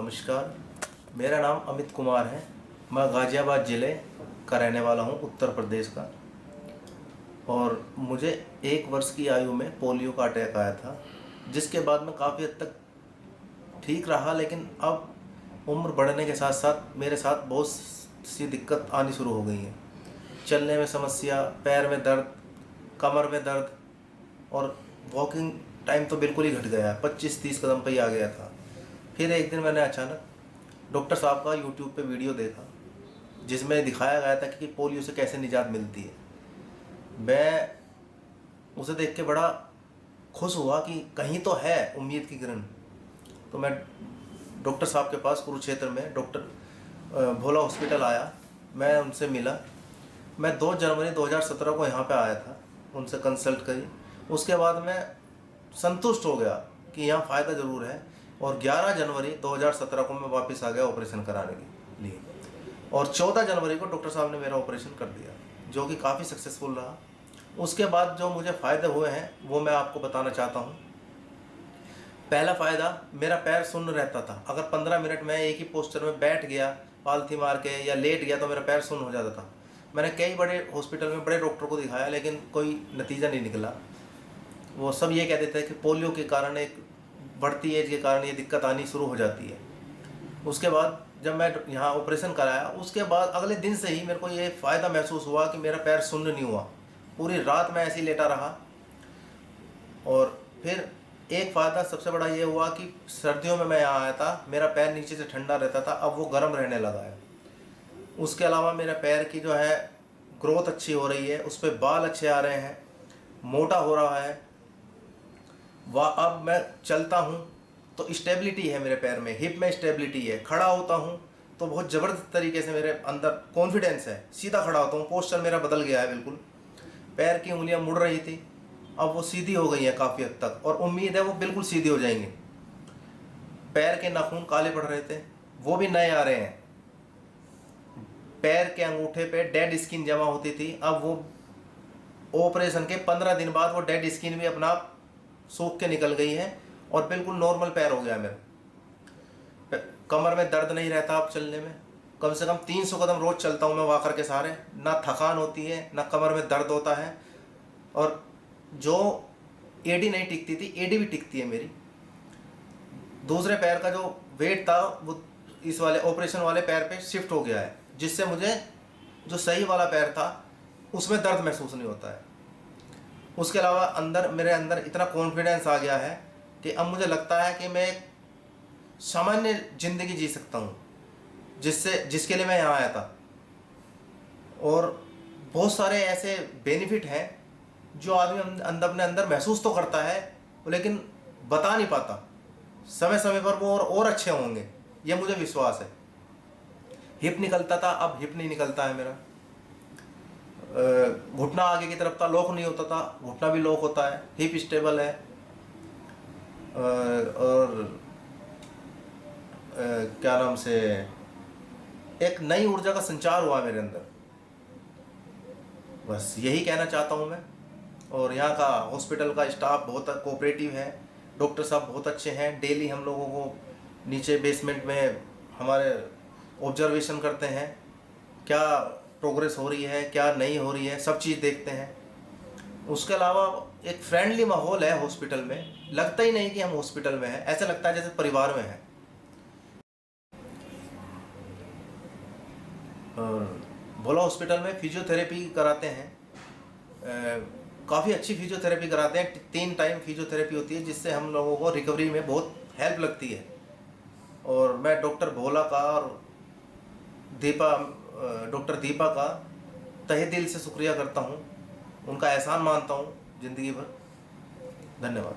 नमस्कार, मेरा नाम अमित कुमार है। मैं गाज़ियाबाद ज़िले का रहने वाला हूँ, उत्तर प्रदेश का। और मुझे 1 वर्ष की आयु में पोलियो का अटैक आया था, जिसके बाद मैं काफ़ी हद तक ठीक रहा। लेकिन अब उम्र बढ़ने के साथ साथ मेरे साथ बहुत सी दिक्कत आनी शुरू हो गई है। चलने में समस्या, पैर में दर्द, कमर में दर्द, और वॉकिंग टाइम तो बिल्कुल ही घट गया है, 25-30 कदम पे ही आ गया था। फिर एक दिन मैंने अचानक डॉक्टर साहब का यूट्यूब पे वीडियो देखा, जिसमें दिखाया गया था कि पोलियो से कैसे निजात मिलती है। मैं उसे देख के बड़ा खुश हुआ कि कहीं तो है उम्मीद की किरण। तो मैं डॉक्टर साहब के पास कुरुक्षेत्र में डॉक्टर भोला हॉस्पिटल आया। मैं उनसे मिला। मैं 2 जनवरी 2017 को यहाँ पे आया था, उनसे कंसल्ट करी। उसके बाद मैं संतुष्ट हो गया कि यहाँ फ़ायदा ज़रूर है, और 11 जनवरी 2017 को मैं वापस आ गया ऑपरेशन कराने के लिए। और 14 जनवरी को डॉक्टर साहब ने मेरा ऑपरेशन कर दिया, जो कि काफ़ी सक्सेसफुल रहा। उसके बाद जो मुझे फ़ायदे हुए हैं वो मैं आपको बताना चाहता हूँ। पहला फ़ायदा, मेरा पैर सुन्न रहता था। अगर 15 मिनट में एक ही पोस्चर में बैठ गया, पालथी मार के, या लेट गया, तो मेरा पैर सुन्न हो जाता था। मैंने कई बड़े हॉस्पिटल में बड़े डॉक्टर को दिखाया, लेकिन कोई नतीजा नहीं निकला। वो सब ये कहते थे कि पोलियो के कारण, एक बढ़ती एज के कारण ये दिक्कत आनी शुरू हो जाती है। उसके बाद जब मैं यहाँ ऑपरेशन कराया, उसके बाद अगले दिन से ही मेरे को ये फ़ायदा महसूस हुआ कि मेरा पैर सुन्न नहीं हुआ। पूरी रात मैं ऐसे ही लेटा रहा। और फिर एक फ़ायदा सबसे बड़ा ये हुआ कि सर्दियों में मैं यहाँ आया था, मेरा पैर नीचे से ठंडा रहता था, अब वो गर्म रहने लगा है। उसके अलावा मेरे पैर की जो है ग्रोथ अच्छी हो रही है, उस पर बाल अच्छे आ रहे हैं, मोटा हो रहा है। वह अब मैं चलता हूँ तो स्टेबिलिटी है मेरे पैर में, हिप में स्टेबिलिटी है। खड़ा होता हूँ तो बहुत ज़बरदस्त तरीके से मेरे अंदर कॉन्फिडेंस है, सीधा खड़ा होता हूँ। पोस्चर मेरा बदल गया है बिल्कुल। पैर की उंगलियाँ मुड़ रही थी, अब वो सीधी हो गई हैं काफ़ी हद तक, और उम्मीद है वो बिल्कुल सीधी हो जाएंगी। पैर के नाखून काले पड़ रहे थे, वो भी नए आ रहे हैं। पैर के अंगूठे पे डेड स्किन जमा होती थी, अब वो ऑपरेशन के 15 दिन बाद वो डेड स्किन भी अपना आप सूख के निकल गई है, और बिल्कुल नॉर्मल पैर हो गया मेरा। कमर में दर्द नहीं रहता अब चलने में। कम से कम 300 कदम रोज़ चलता हूँ मैं वॉकर के सहारे। ना थकान होती है, ना कमर में दर्द होता है। और जो एडी नहीं टिकती थी, एडी भी टिकती है मेरी। दूसरे पैर का जो वेट था वो इस वाले ऑपरेशन वाले पैर पे शिफ्ट हो गया है, जिससे मुझे जो सही वाला पैर था उसमें दर्द महसूस नहीं होता है। उसके अलावा मेरे अंदर इतना कॉन्फिडेंस आ गया है कि अब मुझे लगता है कि मैं एक सामान्य ज़िंदगी जी सकता हूँ, जिसके लिए मैं यहाँ आया था। और बहुत सारे ऐसे बेनिफिट हैं जो आदमी अपने अंदर महसूस तो करता है, लेकिन बता नहीं पाता। समय समय पर वो और अच्छे होंगे, ये मुझे विश्वास है। हिप निकलता था, अब हिप नहीं निकलता है मेरा। घुटना आगे की तरफ था, लॉक नहीं होता था, घुटना भी लॉक होता है। हिप स्टेबल है। और क्या नाम से, एक नई ऊर्जा का संचार हुआ मेरे अंदर। बस यही कहना चाहता हूँ मैं। और यहाँ का हॉस्पिटल का स्टाफ बहुत कोऑपरेटिव है, डॉक्टर साहब बहुत अच्छे हैं। डेली हम लोगों को नीचे बेसमेंट में हमारे ऑब्जर्वेशन करते हैं, क्या प्रोग्रेस हो रही है, क्या नहीं हो रही है, सब चीज़ देखते हैं। उसके अलावा एक फ्रेंडली माहौल है हॉस्पिटल में। लगता ही नहीं कि हम हॉस्पिटल में हैं, ऐसा लगता है जैसे परिवार में हैं। और भोला हॉस्पिटल में फिजियोथेरेपी कराते हैं, काफ़ी अच्छी फिजियोथेरेपी कराते हैं। 3 टाइम फिजियोथेरेपी होती है, जिससे हम लोगों को रिकवरी में बहुत हेल्प लगती है। और मैं डॉक्टर भोला का और डॉक्टर दीपा का तहे दिल से शुक्रिया करता हूँ, उनका एहसान मानता हूँ ज़िंदगी भर। धन्यवाद।